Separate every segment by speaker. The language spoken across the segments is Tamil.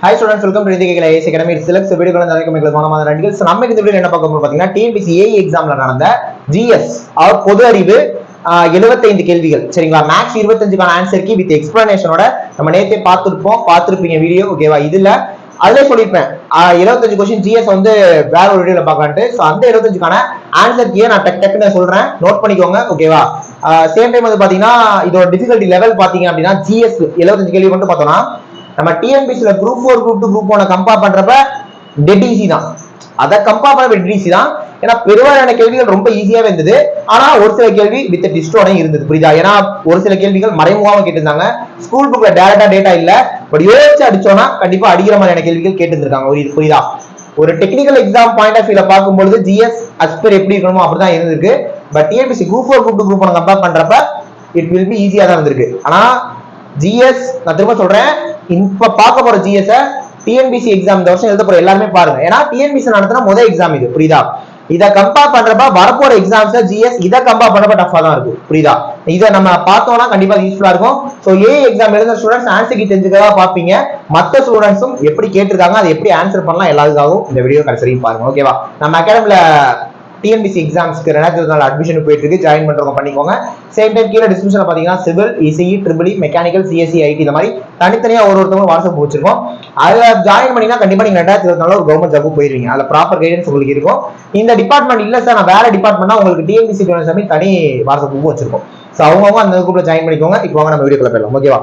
Speaker 1: ஹாய் ஸ்டூடெண்ட்ஸ், வெல்கம் டு ரிதிகேகலை ஐஏஎஸ் அகாடமி. சிலக்ஸ் வீடியோக்கள் மாணவ நடிகர்கள். நம்ம இந்த வீடியோ என்ன பார்க்க போறோம் பாத்தீங்கன்னா, டிஎன்பிஎஸ்சி ஏஇ எக்ஸாம்ல நடந்த ஜிஎஸ் அவர் பொது அறிவு 75 கேள்விகள். சரிங்களா? மேக்ஸ் 25க்கான ஆன்சர் கீ வித் எக்ஸ்பிளனேஷனோட நம்ம நேத்தே பார்த்திருப்பீங்க வீடியோ. ஓகேவா? இதுல அதுல சொல்லிருப்பேன் 75 கொஸ்டின் ஜிஎஸ் வந்து வேற ஒரு வீடியோல பார்க்கலான்ட்டு. சோ அந்த 75க்கான ஆன்சர் கீயை நான் டக்குன்னு சொல்றேன், நோட் பண்ணிக்கோங்க. ஓகேவா? சேம் டைம் வந்து பாத்தீங்கன்னா இதோட டிஃபிகல்ட்டி லெவல் பாத்தீங்க அப்படின்னா ஜிஎஸ் 75 கேள்வி மட்டும் பார்த்தோம்னா நம்ம டிஎன்பிஎஸ்சில குரூப் 4 குரூப் 2 குரூப் 1 கம்பேர் பண்றப்ப டெட் ஈஸி தான். அதை கம்பேர் பண்ண டெட் ஈஸி தான். ஏன்னா பெருவாரியான கேள்விகள் ரொம்ப ஈஸியாவே இருந்தது. ஆனா ஒரு சில கேள்வி வித் டிஸ்டோட இருந்தது. புரியுதா? ஏன்னா ஒரு சில கேள்விகள் மறைமுகமா கேட்டிருந்தாங்க. ஸ்கூல் புக்ல டைரக்டா டேட்டா இல்ல, பட் யோசிச்சு அடிச்சோம்னா கண்டிப்பா அடிக்கிற மாதிரியான கேள்விகள் கேட்டிருந்திருக்காங்க. புரியுதா? ஒரு டெக்னிக்கல் எக்ஸாம் பாயிண்ட் ஆஃப் வியூல பார்க்கும்போது ஜிஎஸ் அஸ்பர் எப்படி இருக்கணுமோ அப்படிதான் இருந்திருக்கு. But TNPSC group 4 group 2 group 1 compare பண்றப்ப இட் வில் பி ஈஸியா தான் இருந்திருக்கு. ஆனா ஜிஎஸ் நான் திரும்ப சொல்றேன், இப்ப பார்க்க போற ஜிஎஸ் டிஎன்பிஎஸ்சி எக்ஸாம் இந்த வருஷம் எழுத போற எல்லாருமே பாருங்க. ஏன்னா டிஎன்பிஎஸ்சி நடத்தின முதல் எக்ஸாம் இது. புரியுதா? இதை கம்பேர் பண்றப்ப வரப்போற எக்ஸாம்ஸ்ல ஜிஎஸ் இதை கம்பேர் பண்றப்ப டஃபா தான் இருக்கும். புரியுதா? இதை நம்ம பார்த்தோம்னா கண்டிப்பா யூஸ்ஃபுல்லா இருக்கும். சோ ஏ எக்ஸாம் எழுதுற ஸ்டூடெண்ட்ஸ் ஆன்சர் கீ தெரிஞ்சுக்கதா பாப்பீங்க. மற்ற ஸ்டூடெண்ட்ஸும் எப்படி கேட்டிருக்காங்க, அதை எப்படி ஆன்சர் பண்ணலாம் எல்லாத்துக்காகவும் இந்த வீடியோ கடைசி பாருங்க. ஓகேவா? நம்ம அகாடமில டிஎன்பிஎஸ்சி எக்ஸாம்ஸ்க்கு 2024 அட்மிஷன் போயிட்டு இருக்கு. ஜாயின் பண்றவங்க பண்ணிக்கோங்க. சேம் டைம் கீழே டிஸ்கிரிப்ஷன்ல பாத்தீங்கன்னா civil, ECE, triple E, mechanical, CSE, IT இந்த மாதிரி தனித்தனியா ஒருத்தவங்க வாட்ஸ்அப் வச்சிருக்கோம். அதுல ஜாயின் பண்ணீங்கன்னா கண்டிப்பா நீங்க 2024 ஒரு கவர்மெண்ட் ஜாப் போயிருவீங்க. அதுல ப்ராப்பர் கைடன்ஸ் உங்களுக்கு இருக்கும். இந்த டிபார்ட்மெண்ட் இல்ல சார், நான் வேற டிபார்ட்மெண்ட்னா உங்களுக்கு டிஎன்பிஎஸ்சி சாமி தனி வாட்ஸ்அப் குரூப் வச்சிருக்கோம். ஸோ அவங்க அந்த குரூப்ல ஜாயின் பண்ணிக்கோங்க. இப்போ வாங்க நம்ம வீடியோக்குள்ள போயிடலாம். ஓகேவா?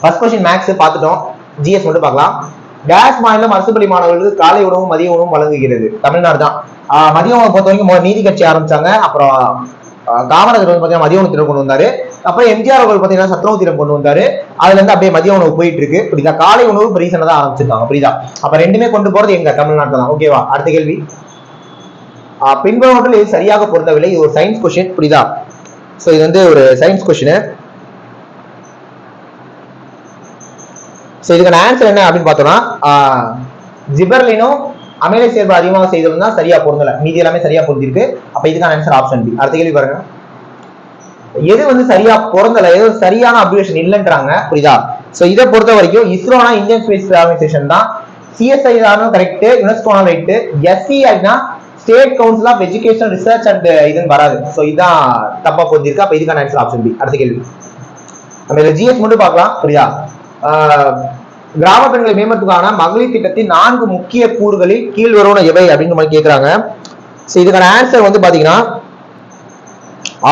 Speaker 1: ஃபர்ஸ்ட் கொஸ்டின் மேக்ஸ் பார்த்துட்டோம். ஜிஎஸ் மட்டும் பார்க்கலாம். டேஷ் மாநிலம் அரசுப்பள்ளி மாணவர்களுக்கு காலை உணவும் மதிய உணவும் வழங்குகிறது. தமிழ்நாடு தான். மதிய உணவை பொறுத்த வரைக்கும் நீதி கட்சி ஆரம்பிச்சாங்க. அப்புறம் காமராஜர் வந்து பாத்தீங்கன்னா மதிய உணவு திட்டம் கொண்டு வந்தாரு. அப்புறம் எம்ஜிஆர் அவர்கள் பாத்தீங்கன்னா சத்துணவு திட்டம் கொண்டு வந்தாரு. அதுல இருந்து அப்படியே மதிய உணவு போயிட்டு இருக்கு. புரியுதா? காலை உணவு ரீசனா தான் ஆரம்பிச்சிருக்காங்க. புரியுதா? அப்ப ரெண்டுமே கொண்டு போறது எங்க தமிழ்நாட்டுல தான். ஓகேவா? அடுத்த கேள்வி, பின்பற்றல் இது சரியாக பொருந்தவில்லை. இது ஒரு சயின்ஸ் கொஸ்டின். புரியுதா? சோ இது வந்து ஒரு சயின்ஸ் கொஸ்டின். இதுக்கான ஆன்சர் என்ன அப்படின்னு பார்த்தோம்னா ஜிபர்லினும் அமில சேர்ப்பு அதிகமாக செய்தது தான் சரியா பொருந்தல. மீதி எல்லாமே சரியா பொருந்திருக்கு. அப்ப இதுக்கான ஆன்சர் ஆப்ஷன் பி. அடுத்த கேள்வி பாருங்க, எது வந்து சரியா பொருந்தல, எது சரியான அப்ரிவேஷன் இல்லைன்றாங்க. புரியுதா? சோ இதை பொறுத்த வரைக்கும் இஸ்ரோனா இந்தியன் ஸ்பேஸ் ஆர்கனைசேஷன் தான், சிஎஸ்ஐ தான் கரெக்ட், யுனெஸ்கோனா ரைட், எஸ்சிஐனா state council of education research and இதுன்னு வராது. சோ இதான் தப்பா பொருந்திருக்கு. அப்ப இதுக்கான ஆன்சர் ஆப்ஷன் பி. அடுத்த கேள்வி, நம்ம இதுல ஜிஎஸ் மட்டும் பார்க்கலாம். புரியுதா? கிராம பெண்களை மேம்படுத்துக்கான மகளிர் திட்டத்தின் 4 முக்கிய கூறுகளில் கீழ் வருவன எவை அப்படின்னு மாதிரி கேட்கிறாங்க. இதுக்கான ஆன்சர் வந்து பாத்தீங்கன்னா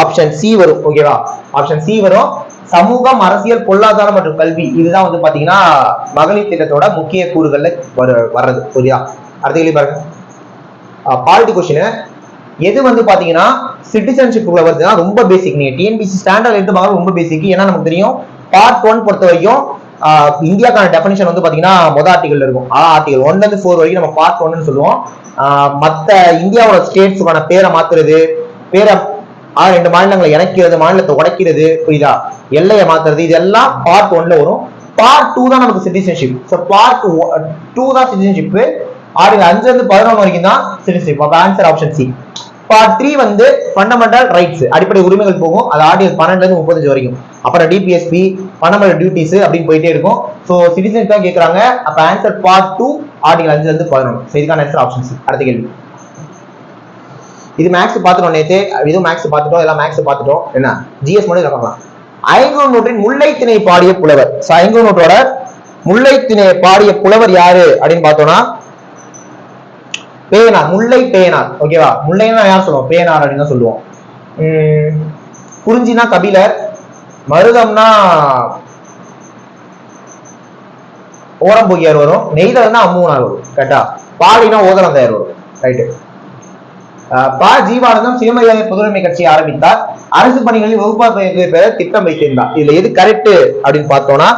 Speaker 1: ஆப்ஷன் சி வரும். ஓகேவா? ஆப்ஷன் சி வரும். சமூகம், அரசியல், பொருளாதாரம் மற்றும் கல்வி, இதுதான் வந்து பாத்தீங்கன்னா மகளிர் திட்டத்தோட முக்கிய கூறுகள்ல வர்றது. புரியுதா? அடுத்த கேள்வி பாருங்க, பாலிட்டி கொஸ்டின். எது வந்து பாத்தீங்கன்னா சிட்டிசன்ஷிப் வருதுன்னா ரொம்ப பேசிக். நீங்க டிஎன்பிஎஸ்சி ஸ்டாண்டர்ட் எடுத்து பார்க்க ரொம்ப பேசிக். ஏன்னா நமக்கு தெரியும் பார்ட் 1 பொறுத்த வரைக்கும் இந்தியாக்கான டெஃபினிஷன் வந்து பாத்தீங்கன்னா மொதல் ஆர்டிகல் இருக்கும். ஆர்டிகல் 1ல இருந்து 4 வரைக்கும் நம்ம பார்ட் 1ன்னு சொல்லுவோம். மத்த இந்தியாவோட ஸ்டேட்ஸுக்கான பேரை மாத்துறது, பேரை 2 மாநிலங்களை இணைக்கிறது, மாநிலத்தை உடைக்கிறது, புரியுதா, எல்லையை மாத்துறது, இதெல்லாம் பார்ட் 1ல வரும். பார்ட் 2 தான் நமக்கு சிட்டிசன்ஷிப். ஸோ பார்ட் 2 தான் சிட்டிசன்ஷிப். ஆர்டிகல் 5ல இருந்து 11 வரைக்கும் தான் சிட்டிசன்ஷிப். அப்ப ஆன்சர் ஆப்ஷன் சி. பார்ட் 3 வந்து ஃபண்டமெண்டல் ரைட்ஸ், அடிப்படை உரிமைகள் போகும். அது ஆர்டிகல் 12ல இருந்து 35 வரைக்கும். அப்புறம் டிபிஎஸ்பி, ஃபண்டமெண்டல் டியூட்டிஸ் அப்படின்னு போயிட்டே இருக்கும். ஸோ சிட்டிசன்ஸ் தான் கேட்கறாங்க. அப்ப ஆன்சர் பார்ட் 2 ஆர்டிகல் 5ல இருந்து 11. இதுக்கான ஆன்சர் ஆப்ஷன் சி. அடுத்த கேள்வி, இது மேக்ஸ் பார்த்துட்டோம். நேற்று இதுவும் மேக்ஸ் பார்த்துட்டோம், எல்லாம் மேக்ஸ் பார்த்துட்டோம். என்ன ஜிஎஸ் மட்டும் பார்க்கலாம். ஐங்கூர் நோட்டின் முல்லைத்திணை பாடிய புலவர். ஐங்கூர் நோட்டோட முல்லைத்திணை பாடிய புலவர் யாரு அப்படின்னு பார்த்தோம்னா பேனார், முல்லை பேனார். ஓகேவா? முல்லைன்னா யார் சொல்லுவோம்? பேனார் அப்படின்னு தான் சொல்லுவோம். குறிஞ்சினா கபிலர், மருதம்னா ஓரம்பொகியார் வரும், நெய்தல்னா அம்மூனார் வரும். கரெக்டா? பாலினா ஓதனந்தாயர் வரும். ரைட்டு. பா ஜீவானந்தம் சுயமரியாதை பொதுவுடைமை கட்சியை ஆரம்பித்தார். அரசு பணிகளில் வகுப்பாசிரியர் பெற திட்டம் வைத்திருந்தார். இதுல எது கரெக்ட் அப்படின்னு பார்த்தோம்னா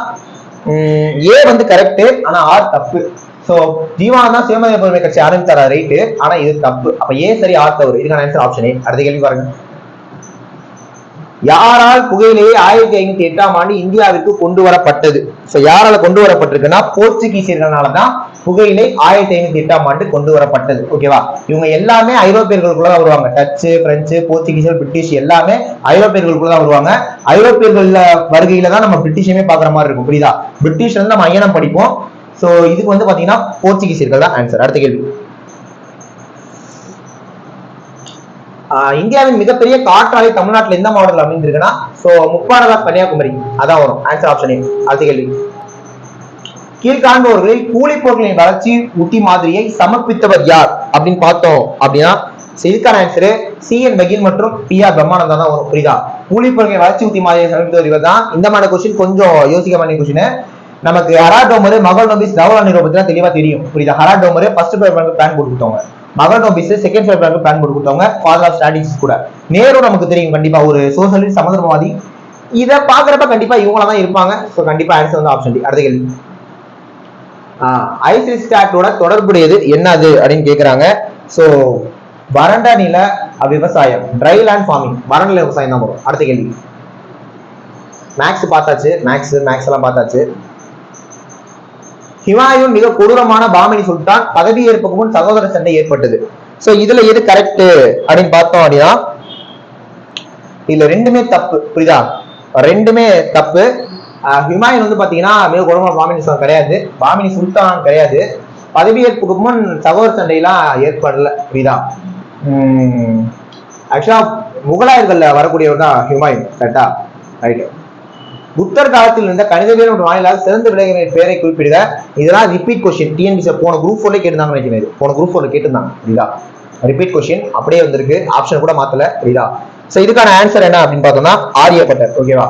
Speaker 1: ஏ வந்து கரெக்ட், ஆனா ஆர் தப்பு. சோ ஜீவானந்தம் சுயமரியாதை பொதுவுடைமை கட்சி ஆரம்பித்தாரா ரைட்டு, ஆனா இது தப்பு. அப்ப ஏ சரி, ஆர் தவறு. இதுக்கான ஆன்சர் ஆப்ஷன் ஏ. அடுத்த கேள்வி பாருங்க, யாரால் புகையிலையை 1508ஆம் ஆண்டு இந்தியாவிற்கு கொண்டு வரப்பட்டது? யாரால கொண்டு வரப்பட்டிருக்குன்னா போர்ச்சுகீசியர்களாலதான் புகையிலை 1508ஆம் ஆண்டு கொண்டு வரப்பட்டது. ஓகேவா? இவங்க எல்லாமே ஐரோப்பியர்களுக்குள்ளதான் வருவாங்க. டச்சு, பிரெஞ்சு, போர்ச்சுகீசியர், பிரிட்டிஷ் எல்லாமே ஐரோப்பியர்களுக்குள்ளதான் வருவாங்க. ஐரோப்பியர்கள் வருகையில தான் நம்ம பிரிட்டிஷுமே பாக்குற மாதிரி இருக்கும். புரியுதா? பிரிட்டிஷ்ல இருந்து நம்ம ஐயனம் படிப்போம். சோ இதுக்கு வந்து பாத்தீங்கன்னா போர்ச்சுகீசியர்கள் தான் ஆன்சர். அடுத்த கேள்வி, இந்தியாவின் மிகப்பெரிய காற்றாலை தமிழ்நாட்டில் எந்த மாவட்டத்தில் அமைந்திருக்குன்னா சோ முப்பாடலா கன்னியாகுமரி அதான் வரும். Answer option A. அடுத்த கேள்வி, கீழ்காண்பவர்களில் கூலிப்பொருட்களின் வளர்ச்சி உத்தி மாதிரியை சமர்ப்பித்தவர் யார் அப்படின்னு பார்த்தோம் அப்படின்னா இதுக்கான ஆன்சரு CN பகீல் மற்றும் PR பிரம்மானந்தா தான் வரும். புரியுதா? கூலிப்பொருட்களின் வளர்ச்சி உத்தி மாதிரியை சமர்ப்பித்தவர் இவர் தான். இந்த மாதிரி கொஸ்டின் கொஞ்சம் யோசிக்க வேண்டிய கொஸ்டின். நமக்கு ஹெராடோமர் மகள் நோபிஸ் ஜவஹர்லால் நேரு பத்தி தெளிவா தெரியும். புரியுதா? ஹெராடோமர் ஃபர்ஸ்ட் பேப்பருக்கு பிளான் போட்டு கொடுத்தவங்க, மகள் நோபிஸ் செகண்ட் பேப்பருக்கு பிளான் போட்டு கொடுத்தவங்க, ஃபாதர் ஆஃப் ஸ்ட்ராட்டஜிஸ் கூட. நேரு நமக்கு தெரியும், கண்டிப்பா ஒரு சோசியலிஸ்ட் சமதர்மவாதி. இதை பாக்குறப்ப கண்டிப்பா இவங்கள தான் இருப்பாங்க. ஸோ கண்டிப்பா ஆன்சர் வந்து ஆப்ஷன் டி. அடுத்த கேள்வி, ஐசிஸ்டாட்டோட தொடர்புடையது என்னது அப்படின்னு கேக்குறாங்க. சோ வறண்ட நில விவசாயம், ட்ரை லேண்ட் ஃபார்மிங், வறண்ட நில விவசாயம் தான் வரும். அடுத்த கேள்வி, மேக்ஸ் பார்த்தாச்சு, மேக்ஸ் எல்லாம் பார்த்தாச்சு. ஹுமாயூன் மிக கொடூரமான பாமினி சுல்தான் பதவியேற்புக்கு முன் சகோதர சண்டை ஏற்பட்டது. சோ இதுல எது கரெக்ட் அப்படின்னு பார்த்தோம் அப்படின்னா இதுல ரெண்டுமே தப்பு. புரியுதா? ரெண்டுமே தப்பு. ஹுமாயூன் வந்து பாத்தீங்கன்னா மிக கொடூரமான பாமினி சுல்தான் கிடையாது, பாமினி சுல்தான் கிடையாது. பதவியேற்புக்கு முன் சகோதர சண்டையெல்லாம் ஏற்படல. புரியுதா? ஆக்சுவலா முகலாயர்கள்ல வரக்கூடியவர் தான் ஹுமாயூன். கரெக்டா? ரைட். புத்தர் காலத்தில் இருந்த கணிதவியல் மற்றும் வாயிலாக சிறந்த விளைவுகளின் பெயரை குறிப்பிடுக. இதெல்லாம் ரிப்பீட் கொஸ்டின். டிஎன்பிசி போன குரூப் 4 கேட்டிருந்தாங்க நினைக்கிறேன். போன குரூப் 4 கேட்டிருந்தாங்க. புரியுதா? ரிப்பீட் கொஸ்டின் அப்படியே வந்திருக்கு, ஆப்ஷன் கூட மாத்தல. புரியுதா? சோ இதுக்கான ஆன்சர் என்ன அப்படின்னு பார்த்தோம்னா ஆரியப்பட்டர். ஓகேவா?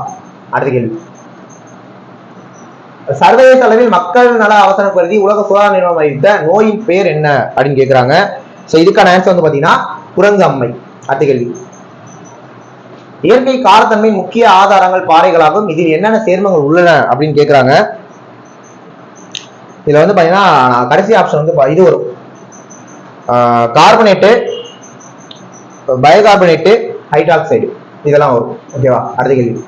Speaker 1: அடுத்த கேள்வி, சர்வதேச அளவில் மக்கள் நல அவசர கருதி உலக சுகாதார நிறுவனம் அறிவித்த நோயின் பேர் என்ன அப்படின்னு கேட்கிறாங்க. சோ இதுக்கான ஆன்சர் வந்து பாத்தீங்கன்னா குரங்கு அம்மை. அடுத்த கேள்வி, இயற்கை காரத்தன்மை முக்கிய ஆதாரங்கள் பாறைகளாகும், இதில் என்னென்ன சேர்மங்கள் உள்ளன அப்படின்னு கேட்கிறாங்க. இதுல வந்து பாத்தீங்கன்னா கடைசி ஆப்ஷன் வந்து இது வரும், கார்பனேட்டு, பயோகார்பனேட்டு, ஹைட்ராக்சைடு இதெல்லாம் வரும். ஓகேவா? அடுத்த கேள்வி,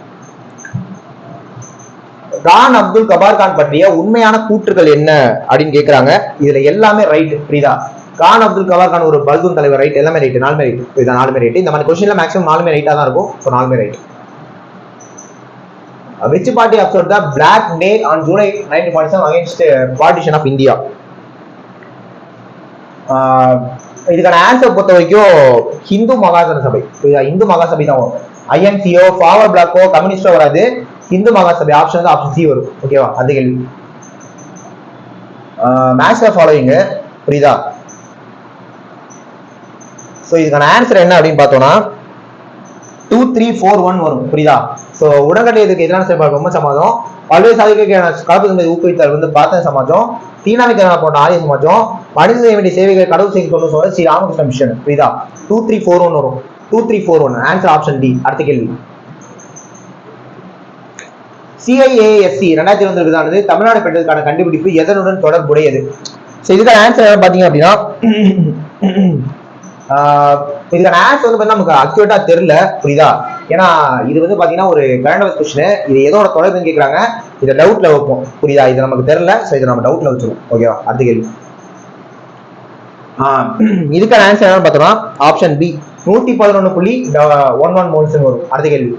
Speaker 1: கான் அப்துல் கபார் கான் பற்றிய உண்மையான கூற்றுகள் என்ன அப்படின்னு கேட்கிறாங்க. இதுல எல்லாமே ரைட். புரியுதா? கான் அப்துல் கபார் கான் ஒரு பல்துன் தலைவர், ரைட். எல்லாமே ரைட், நாலுமே ரைட். இதுதான் நாலுமே ரைட். இந்த மாதிரி கொஸ்டின்ல மேக்ஸிமம் நாலுமே ரைட்டா தான் இருக்கும். ஸோ நாலுமே right. Which party observed the Black Day on July 1947 against partition of India? இதுக்கான ஆன்சர் பொறுத்த வரைக்கும் ஹிந்து மகாசன சபை. இந்து மகாசபை தான் வரும். INCO, ஃபார்வர்ட் பிளாக்கோ, கம்யூனிஸ்டோ வராது. இந்து மகாசபை ஆப்ஷன் வந்து ஆப்ஷன் சி வரும். ஓகேவா? அது கேள்வி, மேட்ச் ஃபாலோயிங். புரியுதா? சோ இதுக்கான ஆன்சர் என்ன அப்படின்னு பார்த்தோம்னா 2, 3, 4, 1 வரும். புரியுதா? சோ உடனடியதுக்கு எதிரான செயல்பாடு ரொம்ப சமாஜம், பல்வேறு சாதிகளுக்கான கலப்பு ஊக்குவித்தல் வந்து பிரார்த்தனை சமாஜம், தீனாமிக்கான போன்ற ஆரிய சமாஜம், மனித செய்ய வேண்டிய சேவைகளை கடவுள் செய்ய கொண்டு சொல்ல ஸ்ரீ ராமகிருஷ்ண மிஷன். புரியுதா? 2, 3, 4, 1 வரும். 2, 3, 4, 1 ஆன்சர் ஆப்ஷன் டி. அடுத்த கேள்வி, CIASC 2020 தமிழ்நாடு பெற்றதுக்கான கண்டுபிடிப்பு எதனுடன் தொடர்புடையது? இதுக்கான ஆன்சர் பாத்தீங்க அப்படின்னா இதுக்கான ஆன்சர் வந்து நமக்கு அக்யூரேட்டா தெரியல. புரியுதா? ஏன்னா இது வந்து பாத்தீங்கன்னா ஒரு கரண்ட் கொஸ்டின். இது எதோட தொடர்புன்னு கேட்கறாங்க. இதை டவுட்ல வைப்போம். புரியுதா? இது நமக்கு தெரியல. சோ இதை நம்ம டவுட்ல வச்சிருவோம். ஓகேவா? அடுத்த கேள்வி, இதுக்கான ஆன்சர் என்னன்னு பார்த்தோம்னா ஆப்ஷன் பி 111.11 மோல்ஸ் வரும். அடுத்த கேள்வி,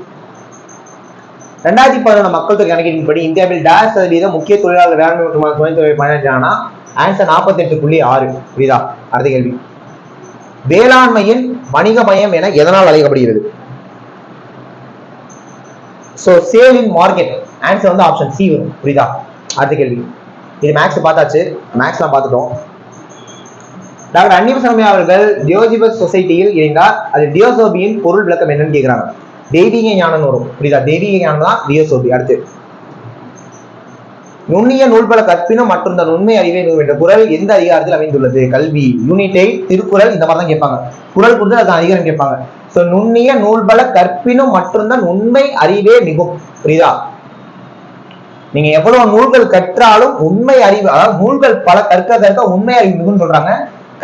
Speaker 1: 2011 மக்கள் தொகை கணக்கீட்டின்படி இந்தியாவில் டேஷ் சதவீதம் முக்கிய தொழிலாளர் வேளாண்மை மற்றும் தொழில்துறை பயணிச்சாங்கன்னா ஆன்சர் 48.6. புரியுதா? அடுத்த கேள்வி, வேளாண்மையின் வணிக மையம் என எதனால் அழைக்கப்படுகிறது? சோ சேல் இன் மார்க்கெட் ஆன்சர் வந்து ஆப்ஷன் சி வரும். புரியுதா? அடுத்த கேள்வி, இது மேக்ஸ் பார்த்தாச்சு, மேக்ஸ்லாம் பார்த்துட்டோம். டாக்டர் அன்னிபசரமையா அவர்கள் தியோஜிபஸ் சொசைட்டியில் இணைந்தார். அது தியோசோபியின் பொருள் விளக்கம் என்னன்னு கேட்கிறாங்க. தெய்வீக ஞானம் வரும். புரியுதா? தெய்வீக ஞானம் தான் தியோசோபி. அடுத்து, நுண்ணிய நூல்பல கற்பினும் மற்றும் தன் உண்மை அறிவை என்ற குரல் எந்த அதிகாரத்தில் அமைந்துள்ளது? கல்வி, யூனிட்டை, திருக்குறள் இந்த மாதிரி தான் கேட்பாங்க. குரல் கொடுத்து அது அதிகாரம் கேட்பாங்க. சோ நுண்ணிய நூல்பல கற்பினும் மற்றும் தான் உண்மை அறிவே மிகும். புரியுதா? நீங்க எவ்வளவு நூல்கள் கற்றாலும் உண்மை அறிவு, அதாவது நூல்கள் பல கற்க உண்மை அறிவு மிகுன்னு சொல்றாங்க.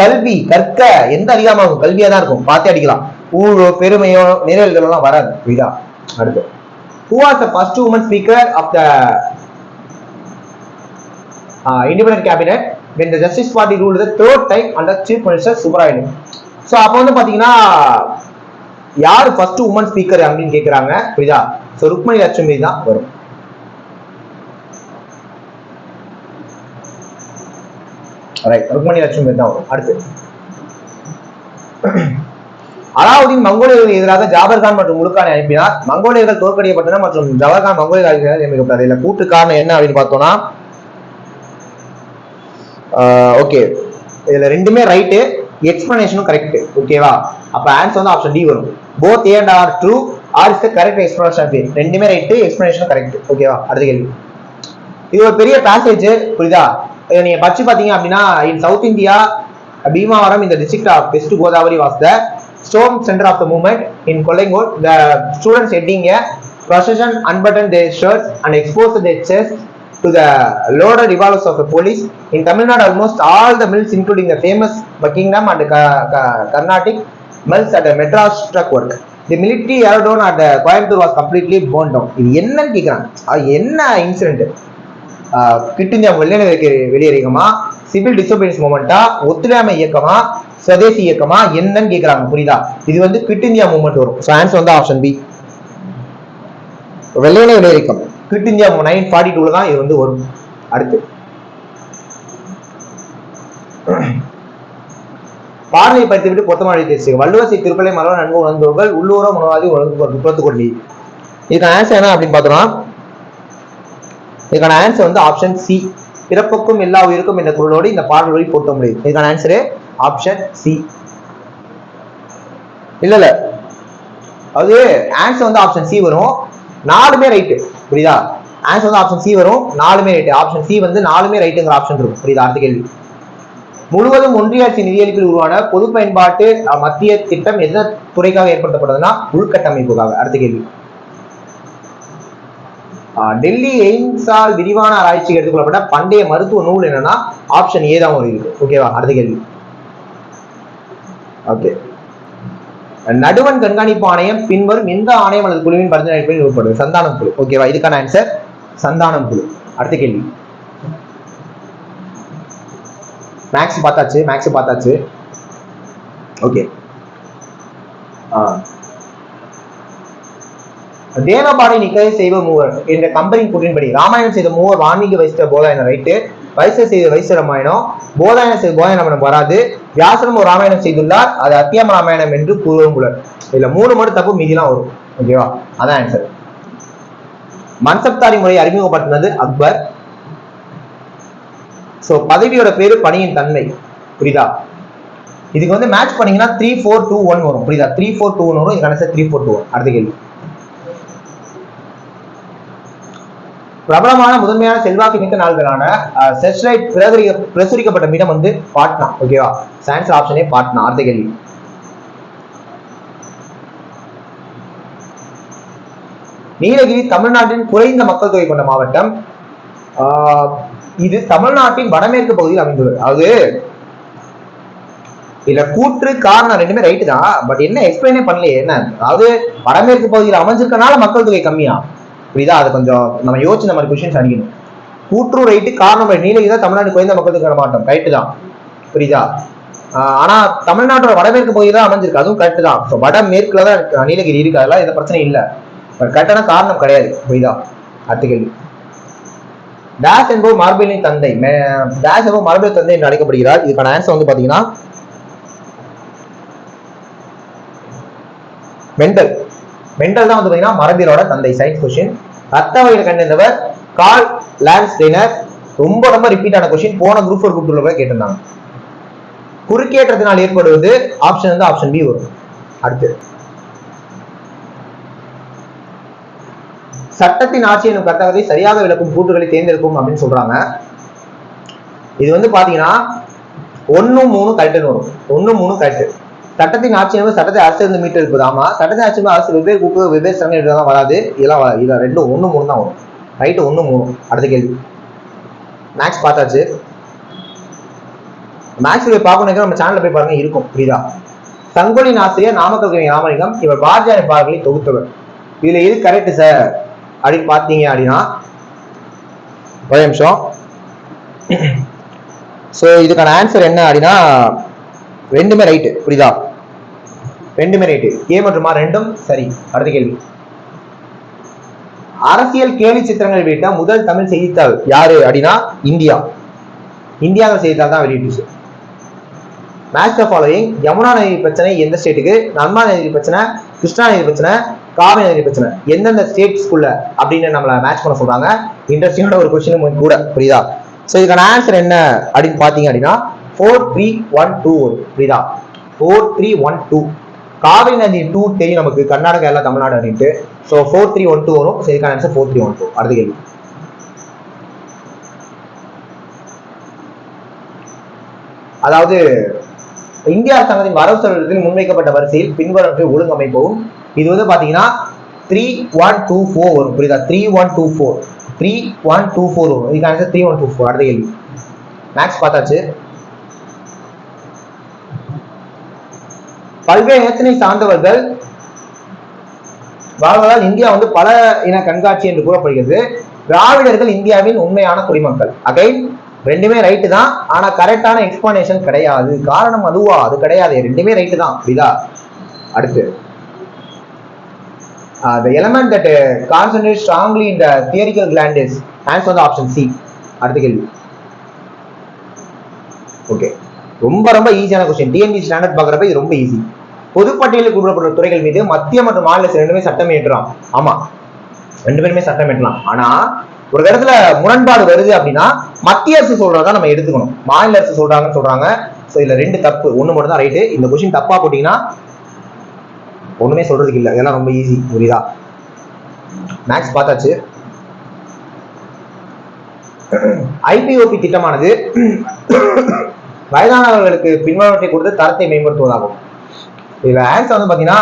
Speaker 1: கல்வி கற்க எந்த அதிகமாகும்? கல்வியா தான் இருக்கும். பார்த்தே அடிக்கலாம். ஊழோ பெருமையோ நிறைவுகள் எல்லாம் வராது. புரியுதா? அடுத்து, who was the first woman speaker of the independent cabinet when the Justice Party ruled the third time under Chief Minister Subbarayan? So அப்ப வந்து பாத்தீங்கன்னா யாரு ஃபர்ஸ்ட் உமன் ஸ்பீக்கர் அப்படின்னு கேக்குறாங்க. புரியுதா? சோ ருக்மணி லட்சுமி தான் வரும். ரைட், ருக்மணி லட்சுமி தான் வரும். அடுத்து அலாவுதீன் மங்கோலியர்களுக்கு எதிராக ஜாபர்கான் மற்றும் முலுக்கானை அனுப்பினார். மங்கோலியர்கள் தோற்கடிக்கப்பட்டனர் மற்றும் ஜவஹர்கான் மங்கோலியர்கள் நியமிக்கப்பட்டார். இதுல கூட்டு காரணம் என்ன அப்படின்னு பார்த்தோம்னா, ஓகே இதுல ரெண்டுமே ரைட்டு, எக்ஸ்பிளனேஷனும் கரெக்ட். ஓகேவா, அப்ப ஆன்சர் வந்து ஆப்ஷன் டி வரும். Both A and R true R is the correct explanation of A. ரெண்டுமே ரைட்டு, எக்ஸ்பிளனேஷனும் கரெக்ட். ஓகேவா, அடுத்த கேள்வி. இது ஒரு பெரிய பேசேஜ், புரியுதா? இதை நீங்க படிச்சு பாத்தீங்க அப்படின்னா, in South India Bhimavaram in the district of west Godavari was the storm center of the movement in Kollengold. The students heading a procession unbuttoned their shirts and exposed their chests to the loaded revolvers of the police. In Tamil Nadu, almost all the mills, including the famous Buckingham and Carnatic mills at the Madras struck work. The military aerodrome at the Coimbatore was completely burned down. இது என்னன்னு கேக்குறாங்க, என்ன இன்சிடென்ட்? கிட் இந்தியா வெளியேறியமா, சிவில் டிசோபியன்ஸ் மூமெண்டா, ஒத்துழையாமை இயக்கமா, சுதேசி இயக்கமா, என்னன்னு கேக்குறாங்க, புரியுதா? இது வந்து குவிட் இந்தியா மூவ்மெண்ட் வரும். சோ ஆன்சர் வந்து ஆப்ஷன் பி, வெள்ளையனே வெளியேறியம். குவிட் இந்தியா 1942 தான் இது வந்து வரும். அடுத்து பார்வையை படித்துவிட்டு பொத்தமாடி தேசிய வள்ளுவசி திருப்பலை மரபு நன்கு உணர்ந்தவர்கள் உள்ளூர உணவாதி உணர்ந்து கொள்ளி. இதுக்கான ஆன்சர் என்ன அப்படின்னு பார்த்தோம்னா, இதுக்கான ஆன்சர் வந்து ஆப்ஷன் சி, பிறப்புக்கும் எல்லா உயிருக்கும் என்ற குரலோடு இந்த பாடல் வழி போட்ட முடியும். இதுக்கான ஆன்சரு ஆப்ஷன் சி. இல்ல அது ஆன்சர் வந்து ஆப்ஷன் சி வரும். நாலுமே ரைட்டு, புரியுதா? ஆன்சர் வந்து ஆப்ஷன் சி வரும், நாலுமே ரைட்டு. ஆப்ஷன் சி வந்து நாலுமே ரைட்டுங்கிற ஆப்ஷன் இருக்கும், புரியுதா? அடுத்த கேள்வி. முழுவதும் ஒன்றிய ஆட்சி நிதியளிப்பில் உருவான பொது பயன்பாட்டு மத்திய திட்டம் எந்த துறைக்காக ஏற்படுத்தப்பட்டதுன்னா உள்கட்டமைப்புக்காக. அடுத்த கேள்வி. டெல்லி எய்ம்ஸால் விரிவான ஆராய்ச்சிக்கு எடுத்துக்கொள்ளப்பட்ட பண்டைய மருத்துவ நூல் என்னன்னா ஆப்ஷன் ஏ தான் இருக்கு. ஓகேவா, அடுத்த கேள்வி. ஓகே, நடுவன் கண்காணிப்பு ஆணையம் பின்வரும் எந்த ஆணையம் அல்லது குழுவின் பரிந்துரைப்பில் உட்படுது? சந்தானம் குழு. ஓகேவா, இதுக்கான ஆன்சர் சந்தானம் குழு. அடுத்த கேள்வி. மேக்ஸ் பார்த்தாச்சு. ஓகே, தேவபாடி நிக்கை செய்வ மூவர் என்ற கம்பெனி கூற்றின்படி ராமாயணம் செய்த மூவர் வான்மீக வைஷ்ணவ போதாயனம் ரைட்டு, வைசர் செய்த வைச ராமாயணம், போதாயனம் செய்த போதாய ராமாயணம் வராது, வியாசனம் ஒரு ராமாயணம் செய்துள்ளார், அது அத்தியாம ராமாயணம் என்று கூறுவோம். இதுல 3 மட்டும் தப்பு, மீதிலாம் வரும். ஓகேவா, அதான் ஆன்சர். மன்சப்தாரி முறை அறிமுகப்படுத்தினது அக்பர். சோ பதவியோட பேரு பணியின் தன்மை, புரியுதா? இதுக்கு வந்து மேட்ச் பண்ணீங்கன்னா 3421 வரும், புரியுதா? 3421 வரும். இதுக்கான ஆன்சர் 3421. அடுத்த கேள்வி. பிரபலமான முதன்மையான செல்வாக்கு மிக்க நாள்களான செர்ச்லைட் பிரசுரிக்கப்பட்ட இடம் வந்து பாட்னா. ஓகேவா, ஆன்சர் ஆப்ஷனே பாட்னா. அடுத்த கேள்வி. நீலகிரி தமிழ்நாட்டின் குறைந்த மக்கள் தொகை கொண்ட மாவட்டம். இது தமிழ்நாட்டின் வடமேற்கு பகுதியில் அமைந்துள்ளது. அதாவது இதுல கூற்று காரணம் ரெண்டுமே ரைட்டு தான், பட் என்ன எக்ஸ்பிளைனே பண்ணலையே என்ன. அதாவது வடமேற்கு பகுதியில் அமைஞ்சிருக்கனால மக்கள் தொகை கம்மியா, புரியுதா? அது கொஞ்சம் நம்ம யோசிச்சு நம்ம கொஸ்டின்ஸ் அடிக்கணும். கூற்று ரைட்டு, காரணம் ரைட். நீலகிரி தான் தமிழ்நாடு குறைந்த மக்கள் தொகை மாவட்டம், ரைட்டு தான், புரியுதா? ஆனா தமிழ்நாட்டோட வடமேற்கு பகுதி தான் அமைஞ்சிருக்கு, அதுவும் கரெக்ட் தான். வடமேற்குல தான் நீலகிரி இருக்கு, அதெல்லாம் எந்த பிரச்சனை இல்லை. கரெக்டான காரணம் கிடையாது, புரியுதா? அடுத்த கேள்வி. டேஸ் என்பவர் மார்பலின் தந்தை, டேஸ் என்பவர் மார்பலின் தந்தை என்று அழைக்கப்படுகிறார். இதுக்கான ஆன்சர் வந்து பாத்தீங்கன்னா மெண்டல். மெண்டல் தான் வந்து பாத்தீங்கன்னா மரபியலோட தந்தை. Science question. ரத்த வகையில் கண்டவர் கார்ல் லான்ஸ்டெய்னர். ரொம்ப ரிப்பீட்டான கொஸ்டின், போன குரூப் 4 குரூப் 2 கூட கேட்டிருந்தாங்க. குறுக்கேற்றத்தினால் ஏற்படுவது ஆப்ஷன் வந்து ஆப்ஷன் பி வரும். அடுத்து சட்டத்தின் ஆட்சி எனும் கர்த்தகத்தை சரியாக விளக்கும் கூற்றுகளை தேர்ந்தெடுக்கும் அப்படின்னு சொல்றாங்க. இது வந்து பாத்தீங்கன்னா 1, 3 கரெக்ட் வரும். 1, 3 கரெக்ட். சட்டத்தின் ஆட்சி என்பது சட்டத்தை அரசிலிருந்து மீட்டு இருப்பது. ஆமா, சட்டத்தின் ஆட்சி அரசு வெவ்வேறு கூட்டு வெவ்வேறு சட்டங்கள் தான் வராது. இதெல்லாம் ரெண்டும் 1, 3 தான் வரும். ரைட்டு, 1, 3. அடுத்த கேள்வி. மேக்ஸ் பார்த்தாச்சு. மேக்ஸ் பார்க்கணும், நம்ம சேனல்ல போய் பாருங்க, இருக்கும், புரியுதா? சங்கொலின் ஆசிரியர் நாமக்கல் கவி ராமலிங்கம். இவர் பாரதியார் பாடல்களை தொகுத்தவர். இதுல எது கரெக்ட் சார் அப்படின்னு பாத்தீங்க அப்படின்னா, ஒரு நிமிஷம். சோ இதுக்கான ஆன்சர் என்ன அப்படின்னா ரெண்டுமே ரைட்டு, புரியுதா? ரெண்டுமே ரைட்டு. ஏ மற்றும் ஆர் ரெண்டும் சரி. அடுத்த கேள்வி. அரசியல் கேலி சித்திரங்கள் வெளியிட்ட முதல் தமிழ் செய்தித்தாள் யாரு அப்படின்னா இந்தியா. இந்தியாவில் செய்தித்தாள் தான் வெளியிட்டுச்சு. மேட்ச் ஃபாலோயிங்: யமுனா நதி பிரச்சனை எந்த ஸ்டேட்டுக்கு, நர்மதா நதி பிரச்சனை, கிருஷ்ணா நதி பிரச்சனை, காவிரி நதி பிரச்சனை எந்தெந்த ஸ்டேட்ஸ்குள்ள அப்படின்னு நம்மள மேட்ச் பண்ண சொல்றாங்க. இன்ட்ரெஸ்டிங்கான ஒரு கொஸ்டின் கூட, புரியுதா? ஸோ இதுக்கான ஆன்சர் என்ன அப்படின்னு பாத்தீங்க அப்படின்னா 4312 வரும். புரியுதா? 4312. காவிரி நதி 2 தெரியும் நமக்கு, கர்நாடகா எல்லாம் தமிழ்நாடு அப்படின்ட்டு. ஸோ 4312 வரும். ஸோ இதுக்கான ஆன்சர் 4312. அடுத்த கேள்வி. அதாவது இந்தியா அரசாங்கத்தின் வரவு செலவில் முன்வைக்கப்பட்ட வரிசையில் பின்வரவற்றை ஒழுங்கமைப்பவும். இது வந்து பாத்தீங்கன்னா 3124 வரும். புரியுதா? 3124 வரும். இதுக்கு ஆன்சர் 3124. அடுத்த கேள்வி. மேக்ஸ் பார்த்தாச்சு. பல்வேறு இனத்தினை சார்ந்தவர்கள் வாழ்வதால் இந்தியா வந்து பல இன கண்காட்சி என்று கூறப்படுகிறது. திராவிடர்கள் இந்தியாவின் உண்மையான குடிமக்கள். அகைன் ரெண்டுமே ரைட்டு தான், ஆனா கரெக்டான எக்ஸ்பிளனேஷன் கிடையாது. காரணம் அதுவா? அது கிடையாது, ரெண்டுமே ரைட்டு தான். புரியுதா? அடுத்து the element that concentrates strongly in the theoretical gland is answer the option C. அடுத்த கேள்வி. ஓகே, ரொம்ப ரொம்ப ஈஸியான क्वेश्चन. டிஎன்பிஎஸ்சி ஸ்டாண்டர்ட் பார்க்கறப்ப இது ரொம்ப ஈஸி. பொதுப்பட்டியலில் குறிப்பிடப்பட்ட துறைகள் மீது மத்திய மற்றும் மாநில அரசு ரெண்டுமே சட்டம் இயற்றலாம். ஆமா, ரெண்டு பேருமே சட்டம் இயற்றலாம். ஆனா ஒரு இடத்துல முரண்பாடு வருது அப்படின்னா மத்திய அரசு சொல்றதா நம்ம எடுத்துக்கணும். மாநில அரசு சொல்றாங்கன்னு சொல்றாங்க. ஸோ இதுல ரெண்டு தப்பு, ஒண்ணு மட்டும் தான் ரைட்டு. இந்த கொஸ்டின் தப்பா போட்டீங்கன்னா ஒண்ணுமே சொல்றதுக்கு இல்லை. இதெல்லாம் ரொம்ப ஈஸி. புரியுதா? மேக்ஸ் பார்த்தாச்சு. ஐபிஓபி திட்டமானது வயதானவர்களுக்கு பின்வருவற்றை கொடுத்து தரத்தை மேம்படுத்துவதாகும். இதுல ஆன்சர் வந்து பாத்தீங்கன்னா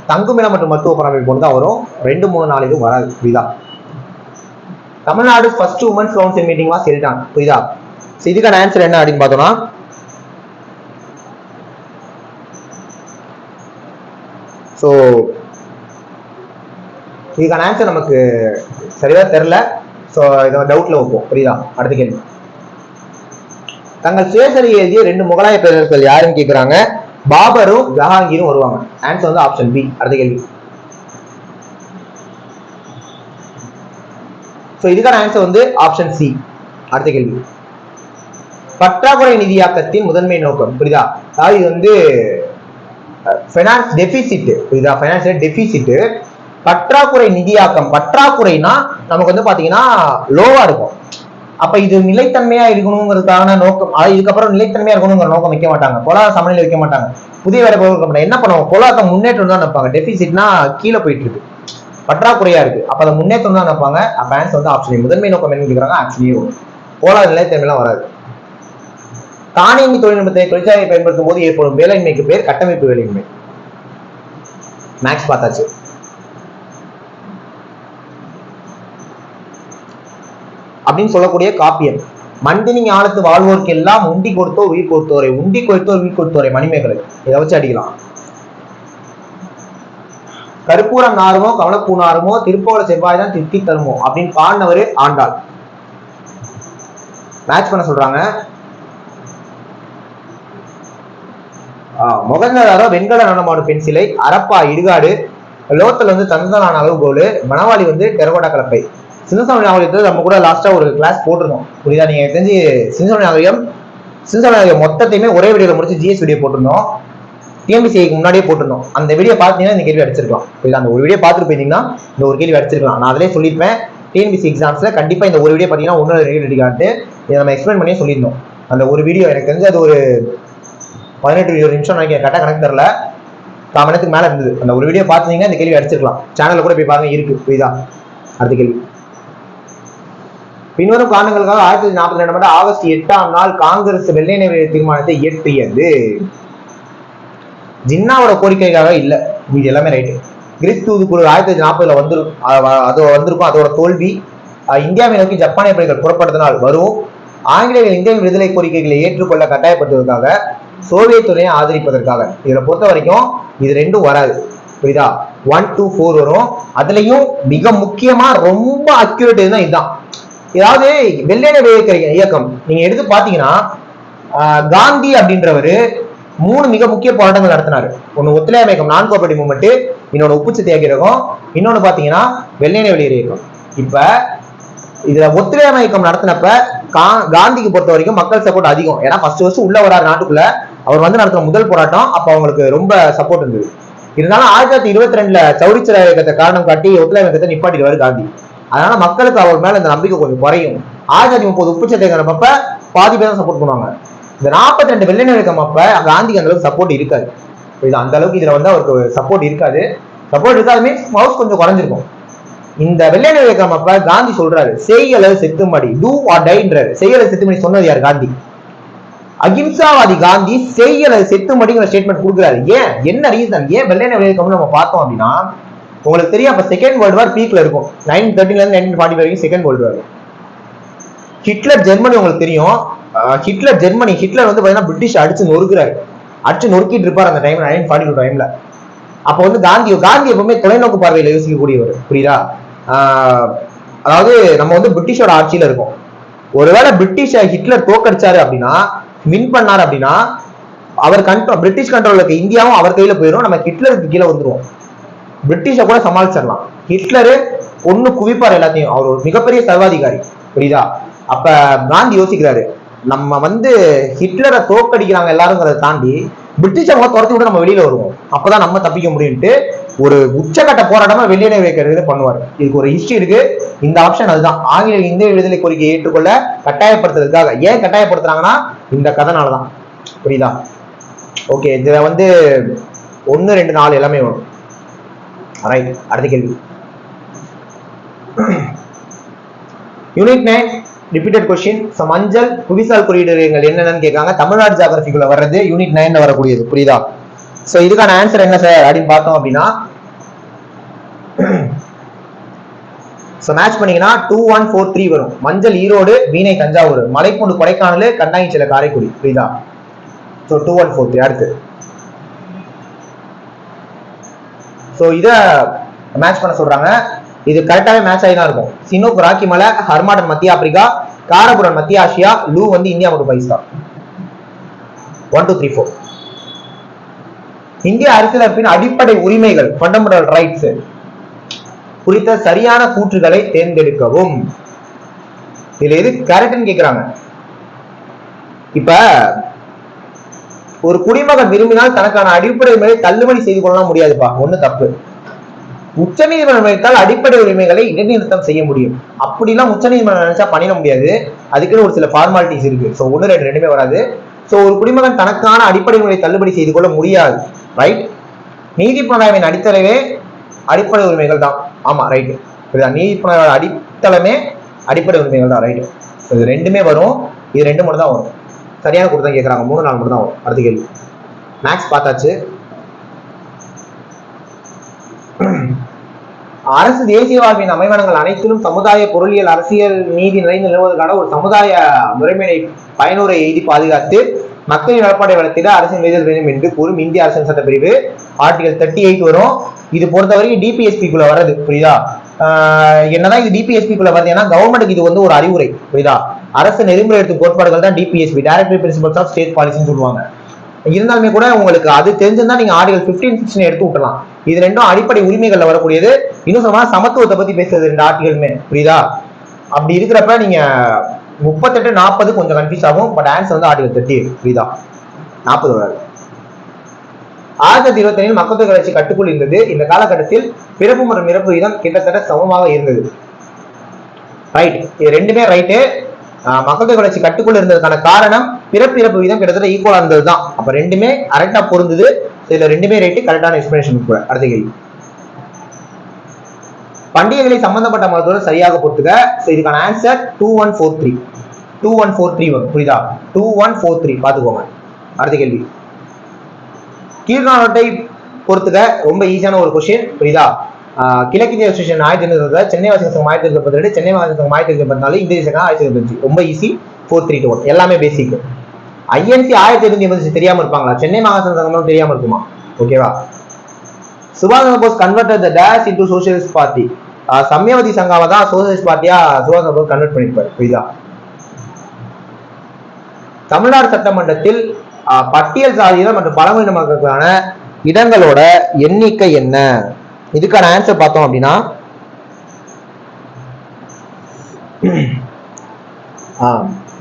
Speaker 1: தங்குமிடம் மற்றும் மருத்துவ பராமரிப்பு கொண்டு தான் வரும். 2, 3, 4 இதுவும் வராது. புரியுதா? Tamil Nadu first women's council meeting was held on. புரியுதா? இதுக்கான ஆன்சர் என்ன அப்படின்னு பார்த்தோம்னா ஸோ இதுக்கான ஆன்சர் நமக்கு சரியா தெரியல. ஸோ இதை டவுட்ல வைப்போம். புரியுதா? அடுத்த கேள்வி. தங்கள் சுயசரி எழுதிய 2 முகலாய பேரரசர்கள் யாருன்னு கேட்கிறாங்க. பாபரும் ஜஹாங்கீரும் வருவாங்க. ஆன்சர் வந்து ஆப்ஷன் பி. அடுத்த கேள்வி. ஸோ இதுக்கான ஆன்சர் வந்து ஆப்ஷன் சி. அடுத்த கேள்வி. பற்றாக்குறை நிதியாக்கத்தின் முதன்மை நோக்கம். புரியுதா? அதாவது இது வந்து ஃபைனான்ஸ் டெபிசிட். புரியுதா? Financial deficit. பற்றாக்குறை நிதியாக்கம். பற்றாக்குறைனா நமக்கு வந்து பாத்தீங்கன்னா லோவா இருக்கும். அப்ப இது நிலைத்தன்மையா இருக்கணுங்கிறதுக்கான நோக்கம். இதுக்கப்புறம் நிலைத்தன்மையா இருக்கணுங்கிற நோக்கம் வைக்க மாட்டாங்க. பொருளாதார சமநிலை வைக்க மாட்டாங்க. புதிய வேலை பொருட்கள் என்ன பண்ணுவாங்க? பொருளாதார முன்னேற்றம் தான் நினைப்பாங்க. டெபிசிட்னா கீழே போயிட்டு இருக்கு, பற்றாக்குறையா இருக்கு. அப்ப அதை முன்னேற்றம் தான் நினைப்பாங்க. அப்ப ஆன்சர் வந்து ஆப்ஷன். முதன்மை நோக்கம் என்ன கேட்கிறாங்க? ஆப்ஷன் வரும். பொருளாதார நிலைத்தன்மைலாம் வராது. தானியங்கி தொழில்நுட்பத்தை தொழிற்சாலையை பயன்படுத்தும் போது ஏற்படும் வேலையின்மைக்கு பேர் கட்டமைப்பு வேலையின்மை. மேக்ஸ் பார்த்தாச்சு. அப்படின்னு சொல்லக்கூடிய காப்பியம். மந்தினி ஞானத்து வாழ்வோருக்கு எல்லாம் உண்டி கொடுத்தோர் உயிர் கொடுத்தோரை, உண்டி கொடுத்தோர் உயிர் கொடுத்தோரை. மணிமேகலை. இதை வச்சு அடிக்கலாம். கருப்பூரம் நாருமோ கவனப்பூ நாருமோ திருப்போல செவ்வாய் தான் திருப்தி தருமோ அப்படின்னு பாடினவரு ஆண்டாள். மேட்ச் பண்ண சொல்றாங்க. மொகஞ்சதாரோ வெண்கல நடனமாடும் பெண் சிலை, அரப்பா இடுகாடு, லோத்தல் வந்து தந்தனான அளவுகோல், மணவாளி வந்து டெரகோட்டா கலப்பை. சின்னசாமி நாகரிகத்தை நம்ம கூட லாஸ்டா ஒரு கிளாஸ் போட்டிருந்தோம். புரியுதா? நீங்க தெரிஞ்சு சின்னசாமி நாகரிகம் மொத்தத்தையுமே ஒரே வீடியோல முடிச்சு ஜிஎஸ் வீடியோ போட்டிருந்தோம். டிஎம்பிசிக்கு முன்னாடியே போட்டிருந்தோம். அந்த வீடியோ பார்த்தீங்கன்னா இந்த கேள்வி அடிச்சிருக்கலாம். புரியுதா? அந்த ஒரு வீடியோ பார்த்துட்டு போயிருந்தீங்கன்னா இந்த ஒரு கேள்வி அடிச்சிருக்கலாம். நான் அதிலே சொல்லியிருப்பேன், டிஎன்பிசி எக்ஸாம்ஸ்ல கண்டிப்பா இந்த ஒரு வீடியோ பார்த்தீங்கன்னா ஒன்னொரு ரெடி ரெடிக்காட்டு இதை நம்ம எக்ஸ்பிளைன் பண்ணியே சொல்லியிருந்தோம். அந்த ஒரு வீடியோ எனக்கு தெரிஞ்சு அது ஒரு 18-20 நிமிஷம் நினைக்கிறேன். கரெக்டாக கணக்கு தெரியல, 1/4 மணி நேரத்துக்கு மேல இருந்தது. அந்த ஒரு வீடியோ பார்த்தீங்கன்னா இந்த கேள்வி அடிச்சிருக்கலாம். சேனல்ல கூட போய் பாருங்க, இருக்கு. புரியுதா? அடுத்த கேள்வி. பின்வரும் காரணங்களுக்காக 1942 ஆகஸ்ட் 8ஆம் நாள் காங்கிரஸ் வெள்ளை நிற தீர்மானத்தை இயற்றியது. ஜின்னாவோட கோரிக்கைக்காக இல்ல, இது எல்லாமே ரைட்டு. கிரீஸ் தூதுக்குழு 1940 வந்திருக்கும். அதோட தோல்வி. இந்தியாவை நோக்கி ஜப்பானிய படைகள் புறப்படுத்தினால் வரும். ஆங்கிலேயர்கள் இந்தியாவின் விடுதலை கோரிக்கைகளை ஏற்றுக்கொள்ள கட்டாயப்படுத்துவதற்காக, சோவியத் துணையை ஆதரிப்பதற்காக. இதுல பொறுத்த வரைக்கும் இது ரெண்டும் வராது. புரியுதா? 1, 2, 4 வரும். அதுலயும் மிக முக்கியமா ரொம்ப அக்யூரேட் தான் இதுதான். ஏதாவது வெள்ளையனை விளைவிக்கிற இயக்கம் நீங்க எடுத்து பாத்தீங்கன்னா காந்தி அப்படின்றவரு 3 மிக முக்கிய போராட்டங்கள் நடத்தினாரு. ஒன்னு ஒத்துழையாமை இயக்கம், நான் கோஆபரேட்டிவ் மூவ்மெண்ட், இன்னொன்னு உப்பு சத்தியாகிரகம், இன்னொன்னு பாத்தீங்கன்னா வெள்ளையனை வெளியேற இயக்கம். இப்ப இதுல ஒத்துழையாமை இயக்கம் நடத்தினப்ப காந்திக்கு பொறுத்த வரைக்கும் மக்கள் சப்போர்ட் அதிகம். ஏன்னா ஃபர்ஸ்ட் உள்ள வராரு நாட்டுக்குள்ள, அவர் வந்து நடத்தின முதல் போராட்டம், அப்ப அவங்களுக்கு ரொம்ப சப்போர்ட் இருந்தது. இருந்தாலும் 1922 சௌரிச்சர இயக்கத்தை காரணம் காட்டி ஒத்துழையாமை இயக்கத்தை நிப்பாட்டிடுவாரு காந்தி. அதனால மக்களுக்கு அவர் மேல இந்த நம்பிக்கை கொஞ்சம் குறையும். 1930 உப்புச்சட்டை கிளம்பப்ப பாதி பேர் தான் சப்போர்ட் பண்ணுவாங்க. இந்த 42 வெள்ளை இயக்கம் அப்ப காந்திக்கு அந்த அளவுக்கு சப்போர்ட் இருக்காது. அந்த அளவுக்கு இதுல வந்து அவருக்கு சப்போர்ட் இருக்காது. சப்போர்ட் இருக்காது மீன்ஸ் மவுஸ் கொஞ்சம் குறைஞ்சிருக்கும். இந்த வெள்ளை இயக்கம் அப்ப காந்தி சொல்றாரு, செய்யல செத்துமடி, டூ ஆர் டைன்றாரு. செய்யல செத்துமடி சொன்னது யார்? காந்தி. அகிம்சாவாதி காந்தி செய்யல செத்துமடிங்கிற ஸ்டேட்மெண்ட் கொடுக்குறாரு. ஏன், என்ன ரீசன்? ஏன் வெள்ளை இயக்கம் நம்ம பார்த்தோம் அப்படின்னா, உங்களுக்கு தெரியும் அப்ப செகண்ட் வேர்ல்டு வார் பீக்ல இருக்கும். 1913 இருந்து 1945 வரைக்கும் second world war. Hitler Germany உங்களுக்கு தெரியும். ஹிட்லர் ஜெர்மனி, ஹிட்லர் வந்து பாத்தீங்கன்னா பிரிட்டிஷ் அடிச்சு நொறுக்குறாரு, அடிச்சு நொறுக்கிட்டு இருப்பார் அந்த டைம்ல, 1942 டைம்ல. அப்ப வந்து காந்தி எப்பவுமே தொலைநோக்கு பார்வையில யோசிக்கக்கூடியவர், புரியுதா? அதாவது நம்ம வந்து பிரிட்டிஷோட ஆட்சியில இருக்கோம். ஒருவேளை பிரிட்டிஷ் ஹிட்லர் தோக்கடிச்சாரு அப்படின்னா, வின் பண்ணாரு அப்படின்னா, அவர் பிரிட்டிஷ் கண்ட்ரோல் இருக்க இந்தியாவும் அவர் கையில போயிடும், நம்ம ஹிட்லருக்கு கீழே வந்துருவோம். பிரிட்டிஷ கூட சமாளிச்சிடலாம். ஹிட்லரு ஒண்ணு குவிப்பார் எல்லாத்தையும், அவர் ஒரு மிகப்பெரிய சர்வாதிகாரி, புரியுதா? அப்ப காந்தி யோசிக்கிறாரு, நம்ம வந்து ஹிட்லரை தோக்கடிக்கிறாங்க எல்லாருங்கிறத தாண்டி பிரிட்டிஷை துரத்தி விட்டு நம்ம வெளியில வருவோம், அப்பதான் நம்ம தப்பிக்க முடியும்ட்டு ஒரு உச்சகட்ட போராட்டமா வெளியில வைக்கிறது பண்ணுவார். இதுக்கு ஒரு ஹிஸ்டரி இருக்கு. இந்த ஆப்ஷன் அதுதான், ஆங்கில இந்திய விடுதலை கோரிக்கையை ஏற்றுக்கொள்ள கட்டாயப்படுத்துறதுக்காக. ஏன் கட்டாயப்படுத்துறாங்கன்னா இந்த கதைனாலதான், புரியுதா? ஓகே, இதுல வந்து 1, 2, 4 எல்லாமே வரும். ரைட், அடுத்த கேள்வி. Unit 9 repeated question. மஞ்சள் புவிசார் குறியீடுகள் என்னென்னு கேட்காங்க. தமிழ்நாடு ஜியோகிராபிக்குள்ள வர்றது யூனிட் 9 வரக்கூடியது, புரியுதா? சோ இதுக்கான ஆன்சர் என்ன சார் அப்படின்னு பார்த்தோம் அப்படின்னா, மேட்ச் பண்ணீங்கன்னா 2143 வரும். மஞ்சள் ஈரோடு, வீணை தஞ்சாவூர், மலைப்பூண்டு கொடைக்கானல், கண்டாங்கிச்சில காரைக்குடி, புரியுதா? சோ 2143. அடுத்து சோ இத மேட்ச் பண்ண சொல்றாங்க. இது கரெக்டாவே மேட்ச் ஆகி தான் இருக்கும். சினோக் ராக்கி மலை, ஹர்மாடன் மத்திய ஆப்பிரிக்கா, காரபுரன் மத்திய ஆசியா, லூ வந்து இந்தியா மற்றும் பாகிஸ்தான். 1 2 3 4. இந்திய அரசியலமைப்பின் அடிப்படை உரிமைகள் ஃபண்டமெண்டல் ரைட்ஸ் குறித்த சரியான கூற்றுகளை தேர்ந்தெடுக்கவும். இதுல எது கரெக்ட்னு கேக்குறாங்க. இப்ப ஒரு குடிமகன் விரும்பினால் தனக்கான அடிப்படை உரிமைகளை தள்ளுபடி செய்து கொள்ளலாம் முடியாதுப்பா, ஒண்ணு தப்பு. உச்ச நீதிமன்றம் அடிப்படை உரிமைகளை இடைநிறுத்தம் செய்ய முடியும். அப்படிலாம் உச்ச நீதிமன்றம் நினைச்சா பண்ணிட முடியாது, அதுக்குன்னு ஒரு சில ஃபார்மாலிட்டிஸ் இருக்கு. சோ 1, 2 ரெண்டுமே வராது. சோ ஒரு குடிமகன் தனக்கான அடிப்படை உரிமைகளை தள்ளுபடி செய்து கொள்ள முடியாது, ரைட்? நீதிப்புலனாய்வின் அடித்தளவே அடிப்படை உரிமைகள் தான். ஆமா, ரைட். நீதிப்புலனாய்வு அடித்தளமே அடிப்படை உரிமைகள் தான், ரைட்? இது ரெண்டுமே வரும். இது 2 மட்டும் தான் வரும். சரியான கூட தான் கேட்கறாங்க. 3, 4 மட்டும் தான் வரும். அடுத்த கேள்வி. மேக்ஸ் பார்த்தாச்சு. அரசு தேசிய வாழ்வின் அமைவனங்கள் அனைத்திலும் சமுதாய பொருளியல் அரசியல் நீதி நிறைந்து நிலவுவதற்கான ஒரு சமுதாய முறைமையை பயனுரை எய்தி பாதுகாத்து மக்களின் நலப்பாடை வளர்த்திட அரசின் வேதல் வேண்டும் என்று கூறும் இந்திய அரசின் சட்ட பிரிவு ஆர்டிகல் 38 வரும். இது பொறுத்தவரைக்கும் டிபிஎஸ்பிக்குள்ள வர்றது, புரியுதா? என்னதான் இது டிபிஎஸ்பிக்குள்ள வருது, ஏன்னா கவர்மெண்ட்டுக்கு இது வந்து ஒரு அறிவுரை, புரியுதா? அரசு நெறிமுறை எடுத்தும் கோட்பாடுகள் தான் DPSP, directory principles of state பாலிசின்னு சொல்லுவாங்க. இருந்தாலுமே கூட உங்களுக்கு அது தெரிஞ்சிருந்தா நீங்க ஆர்டிகல் 15, 16 எடுத்து விட்டலாம். இது ரெண்டும் அடிப்படை உரிமைகள்ல வரக்கூடியது. இன்னும் சொன்னா சமத்துவத்தை பத்தி பேசுறது 2 ஆர்டிகலுமே, புரியுதா? அப்படி இருக்கிறப்ப நீங்க 38, 40 கொஞ்சம் கன்ஃபியூஸ் ஆகும். பட் ஆன்சர் வந்து ஆர்டிகல் 38, புரியுதா? 40 வராது. 1927 மக்கள் தொகை வளர்ச்சி கட்டுக்குள் இருந்தது. இந்த காலகட்டத்தில் பிறப்பு மற்றும் இறப்பு வீதம் கிட்டத்தட்ட சமமாக இருந்தது, ரைட்? இது ரெண்டுமே ரைட்டு. மக்கள் தொகை வளர்ச்சி கட்டுக்குள் இருந்ததுக்கான காரணம் பிறப்பு இறப்பு வீதம் கிட்டத்தட்ட ஈக்குவலா இருந்தது தான். அப்ப ரெண்டுமே கரெக்டா பொருந்தது. இதுல ரெண்டுமே ரைட்டு, கரெக்டான எக்ஸ்பிளனேஷன் கூட. அடுத்த கேள்வி. பண்டிகைகளை சம்பந்தப்பட்ட மருத்துவர் சரியாக பொறுத்துக. இதுக்கான ஆன்சர் 2143. 2143 வரும், புரியுதா? 2143 பாத்துக்கோங்க. அடுத்த கேள்வி. கீழ்காணத்தை பொறுத்துக. ரொம்ப ஈஸியான ஒரு கொஸ்டின், புரியுதா? கிழக்கிந்திய அசோசியேஷன் 1922, சென்னை வாசிகள் சங்கம் 1932, சென்னை வாசிகள் சங்கம் 1934, இந்திய சங்கம் 1935. ரொம்ப ஈஸி. 4 3 2 1 எல்லாமே பேசிக். ஐஎன்சி 1886 தெரியாம இருப்பாங்களா? சென்னை மாகாண சங்கம் தெரியாம இருக்குமா? ஓகேவா? சுபாஷ் Chandra Bose converted the dash into socialist party. சமயவாதி சங்காவை தான் சோஷியலிஸ்ட் பார்ட்டியா சுபாஷ் சந்திர போஸ் கன்வெர்ட் பண்ணிருப்பாரு, புரியுதா? தமிழ்நாடு சட்டமன்றத்தில் பட்டியல் சாதியினர் மற்றும் பழங்குடியின மக்களுக்கான இடங்களோட எண்ணிக்கை என்ன? இதுக்கான ஆன்சர் பார்த்தோம் அப்படின்னா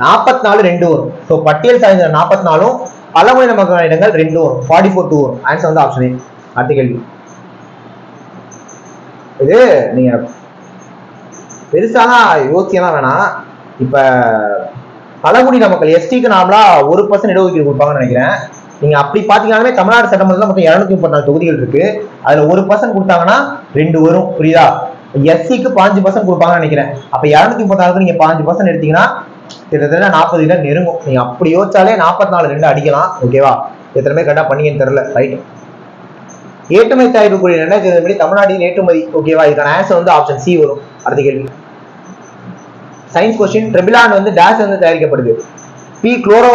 Speaker 1: 44 2 வரும். ஸோ பட்டியல் சார்ந்த 44ம் பழமொழி நமக்கான இடங்கள் 2 வரும். 44 2 வரும். ஆன்சர் வந்து ஆப்ஷன் ஏ. அடுத்த கேள்வி. இது நீங்க பெருசாக யோசிக்கலாம் வேணாம். இப்ப பழங்குடியின மக்கள் எஸ்டிக்கு நாமளா 1% இடஒதுக்கீடு கொடுப்பாங்கன்னு நினைக்கிறேன். நீங்க அப்படி பாத்தீங்கன்னாலுமே தமிழ்நாடு சட்டமன்றத்தில் மொத்தம் 234 தொகுதிகள் இருக்கு. அதுல 1% கொடுத்தாங்கன்னா 2 வரும். புரியுதா? எஸ்சிக்கு 5% கொடுப்பாங்கன்னு நினைக்கிறேன். அப்ப 234 நீங்க 5% எடுத்தீங்கன்னா கிட்டத்தட்ட 40 இடம் நெருங்கும். நீங்க அப்படி யோசிச்சாலே 44 2 அடிக்கலாம். ஓகேவா? எத்தனை பேர் கரெக்டா பண்ணீங்கன்னு தெரியல. ரைட். ஏற்றுமதி தயாரிப்பு கூடிய 2020 தமிழ்நாட்டின் ஏற்றுமதி. ஓகேவா? இதுக்கான ஆன்சர் வந்து ஆப்ஷன் சி வரும். அடுத்த கேள்வி. Science question. ட்ரிபிளான் வந்து டேஷ் வந்து தயாரிக்கப்படுது. பி குளோரோ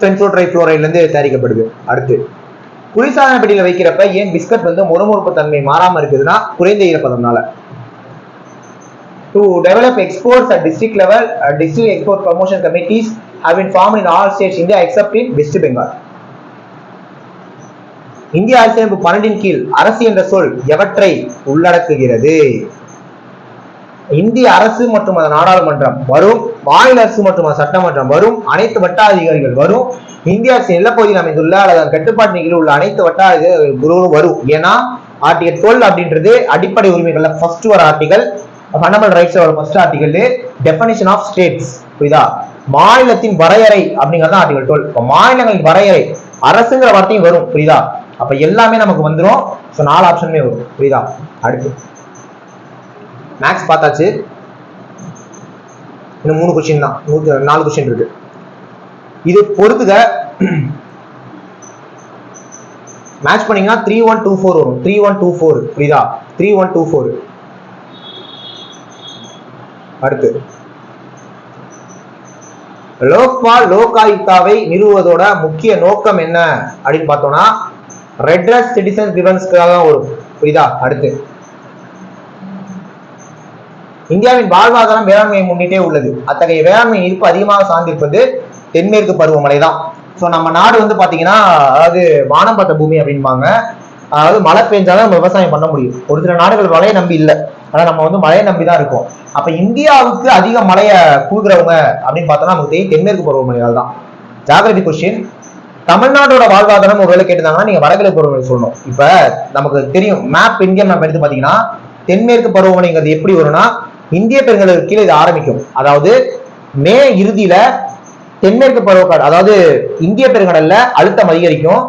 Speaker 1: பென்சோட்ரைஃப்ளோரைட்ல இருந்து தயாரிக்கப்படுது. அடுத்து குளிர்சாதன பெட்டியில வைக்கிறப்ப ஏன் பிஸ்கட் வந்து மொறுமொறுப்பு தன்மை மாறாம இருக்குதுன்னா குறைந்த ஈரப்பதம்னால. To develop exports at district level, district export promotion committees have been formed in all states India except in West Bengal. இந்திய அரசியலமைப்பு 12 கீழ் அரசு என்ற சொல் எவற்றை உள்ளடக்குகிறது? இந்திய அரசு மற்றும் அதன் நாடாளுமன்றம் வரும், மாநில அரசு மற்றும் அதன் சட்டமன்றம் வரும், அனைத்து வட்ட அதிகாரிகள் வரும், இந்திய அரசின் நிலப்பகுதியில் அமைந்துள்ள அல்லது கட்டுப்பாட்டு கீழ் உள்ள அனைத்து வட்ட அதிகாரிகள் வரும். ஏன்னா ஆர்டிகல் 12 அப்படின்றது அடிப்படை உரிமைகள்ல ஃபர்ஸ்ட் வர ஆர்டிகல். ஃபண்டமெண்டல் ரைட்ஸ் வர first article. Definition of states. புரியுதா? மாநிலத்தின் வரையறை அப்படிங்கிறது ஆர்டிகல் 12. இப்போ மாநிலங்களின் வரையறை அரசுங்கிற வார்த்தையும் வரும். புரியுதா? அப்ப எல்லாமே நமக்கு வந்துடும். ஸோ 4 ஆப்ஷனுமே வரும். புரியுதா? அடுத்து மேக்ஸ் பார்த்தாச்சு. இன்னும் 3 கொஸ்டின் தான். 4 கொஸ்டின் இருக்கு. இது பொறுத்துக்க மேட்ச் பண்ணீங்கன்னா 3124 வரும். 3124. புரியுதா? 3124. அடுத்து லோக்பால் லோகாயுக்தாவை நிறுவுவதோட முக்கிய நோக்கம் என்ன அப்படின்னு பார்த்தோம்னா ரெட்ரஸ் சிட்டிசன் கிரீவன்ஸ்க்காக தான் வரும். புரியுதா? அடுத்து இந்தியாவின் வாழ்வாதாரம் வேளாண்மையை முன்னிட்டே உள்ளது. அத்தகைய வேளாண்மை இருப்பு அதிகமாக சார்ந்திருப்பது தென்மேற்கு பருவமழை தான். ஸோ நம்ம நாடு வந்து பாத்தீங்கன்னா அதாவது வானம் பார்த்த பூமி அப்படின்பாங்க. அதாவது மழை பெஞ்சாலும் நம்ம விவசாயம் பண்ண முடியும். ஒரு சில நாடுகள் மழையை நம்பி இல்லை, ஆனா நம்ம வந்து மழையை நம்பி தான் இருக்கோம். அப்ப இந்தியாவுக்கு அதிக மழையை கொடுக்குறவங்க அப்படின்னு பார்த்தோம்னா நமக்கு தெரியும் தென்மேற்கு பருவமழையால் தான். Geography question. தமிழ்நாட்டோட வாழ்வாதாரம் ஒருவேளை கேட்டுதாங்கன்னா நீங்க வடகிழக்கு பருவமழை சொல்லணும். இப்ப நமக்கு தெரியும் மேப் இந்தியா மேப் எடுத்து பாத்தீங்கன்னா தென்மேற்கு பருவமழைங்கிறது எப்படி வரும்னா இந்திய பெருங்கடலுக்கு கீழே இது ஆரம்பிக்கும். அதாவது மே இறுதியில தென்மேற்கு பருவக்காடு அதாவது இந்திய பெருங்கடல்ல அழுத்தம் அதிகரிக்கும்,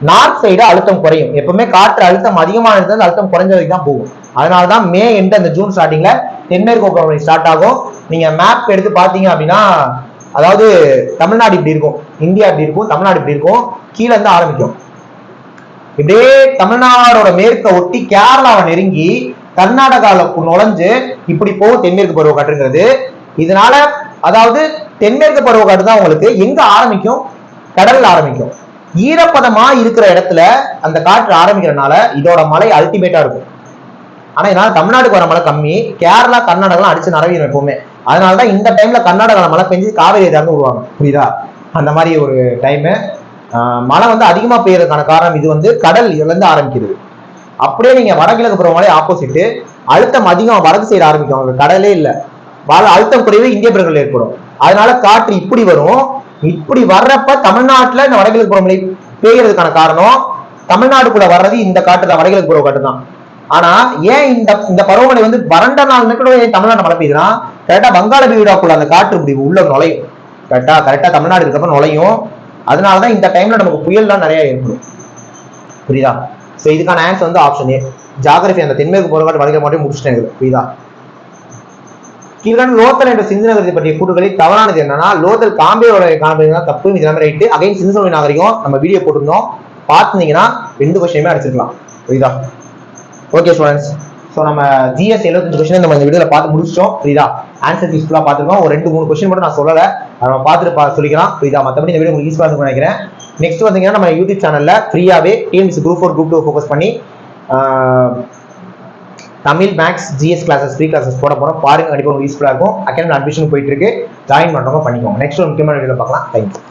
Speaker 1: நார்த் சைடு அழுத்தம் குறையும். எப்பவுமே காற்று அழுத்தம் அதிகமான இடத்துல அழுத்தம் குறைஞ்ச வரைக்கும் தான் போகும். அதனாலதான் மே எண்டு அந்த ஜூன் ஸ்டார்டிங்ல தென்மேற்கு பருவமழை ஸ்டார்ட் ஆகும். நீங்க மேப் எடுத்து பாத்தீங்க அப்படின்னா அதாவது தமிழ்நாடு இப்படி இருக்கும், இந்தியா இப்படி இருக்கும், தமிழ்நாடு இப்படி இருக்கும், கீழே இருந்து ஆரம்பிக்கும். இப்படியே தமிழ்நாடோட மேற்க ஒட்டி கேரளாவை நெருங்கி கர்நாடகால நுழைஞ்சு இப்படி போகும் தென்மேற்கு பருவக்காற்றுங்கிறது. இதனால அதாவது தென்மேற்கு பருவக்காற்று தான் உங்களுக்கு எங்க ஆரம்பிக்கும்? கடல்ல ஆரம்பிக்கும். ஈரப்பதமா இருக்கிற இடத்துல அந்த காற்று ஆரம்பிக்கிறதுனால இதோட மழை அல்டிமேட்டா இருக்கும். ஆனா இதனால தமிழ்நாட்டுக்கு வர மழை கம்மி, கேரளா கர்நாடகா அடிச்சு நிறவிடும் எப்பவுமே. அதனாலதான் இந்த டைம்ல கர்நாடகால மழை பெஞ்சு காவேரி தாங்க விடுவாங்க. புரியுதா? அந்த மாதிரி ஒரு டைமு மழை வந்து அதிகமா பெய்யறதுக்கான காரணம் இது வந்து கடல் இதுல இருந்து ஆரம்பிக்கிறது. அப்படியே நீங்க வடகிழக்கு பருவமழை ஆப்போசிட் அழுத்தம் அதிகம் வடக்கு சைடு ஆரம்பிக்கும். அவங்க கடலே இல்லை, அழுத்தம் குறைவு இந்திய பெருங்கடல் ஏற்படும். அதனால காற்று இப்படி வரும். இப்படி வர்றப்ப தமிழ்நாட்டுல இந்த வடகிழக்கு பருவமழை பெய்யறதுக்கான காரணம் தமிழ்நாடுக்குள்ள வர்றது இந்த காற்று தான், வடகிழக்கு பருவ காற்று தான். ஆனா ஏன் இந்த பருவமழை வந்து வறண்ட நாள் தமிழ்நாடு மழை பெய்யுதுன்னா கரெக்டா வங்காள விரிகுடாக்குள்ள அந்த காற்று இப்படி உள்ள நுழையும். கரெக்டா தமிழ்நாடு இருக்கப்ப நுழையும். அதனாலதான் இந்த டைம்ல நமக்கு புயல்லாம் நிறைய ஏற்படும். புரியுதா? சோ இதுக்கான ஆன்சர் வந்து ஆப்ஷன் ஏ. ஜாகிரபி அந்த தென்மேற்கு பருவக்காற்று வடகிழக்கு மட்டும் முடிச்சுட்டேன். புரியுதா? கீழன் லோத்தல் என்ற சிந்து நகரத்தை பற்றிய கூட்டுகளில் தவறானது என்னன்னா லோத்தல் காம்பேயோட காண்பது தப்பு, இது எல்லாமே ரைட்டு. அகைன் சிந்து சமவெளி நாகரிகம் நம்ம வீடியோ போட்டிருந்தோம், பார்த்துருந்தீங்கன்னா 2 கொஸ்டினுமே அடிச்சிருக்கலாம். புரியுதா? ஓகே ஸ்டூடெண்ட்ஸ், ஸோ நம்ம ஜிஎஸ் 75 கொஸ்டின் நம்ம இந்த வீடியோல பார்த்து முடிச்சிட்டோம். புரியுதா? ஆன்சர் யூஸ்ஃபுல்லாக பார்த்துருக்கோம். ஒரு 2-3 கொஸ்டின் மட்டும் நான் சொல்லலை, நம்ம பார்த்துட்டு சொல்லிக்கலாம். புரியுதா? மற்றபடி இந்த வீடியோ உங்களுக்கு யூஸ்ஃபுல்லாக இருக்கும்னு நினைக்கிறேன். நெக்ஸ்ட் வந்தீங்கன்னா நம்ம யூடியூப் சேனல்ல ஃப்ரீயாவே டிஎன்பிஎஸ்சி குரூப் 4 குரூப் 2 ஃபோக்கஸ் பண்ணி Tamil maths GS classes free classes போட போறோம். பாருங்க, கண்டிப்பாக உங்களுக்கு யூஸ்ஃபுல்லாக இருக்கும். அகாடமி அட்மிஷன் போயிட்டு இருக்கு, ஜாயின் பண்றவங்க பண்ணிக்கோங்க. நெக்ஸ்ட் ஒரு முக்கியமான வீடியோல பார்க்கலாம். தேங்க்யூ.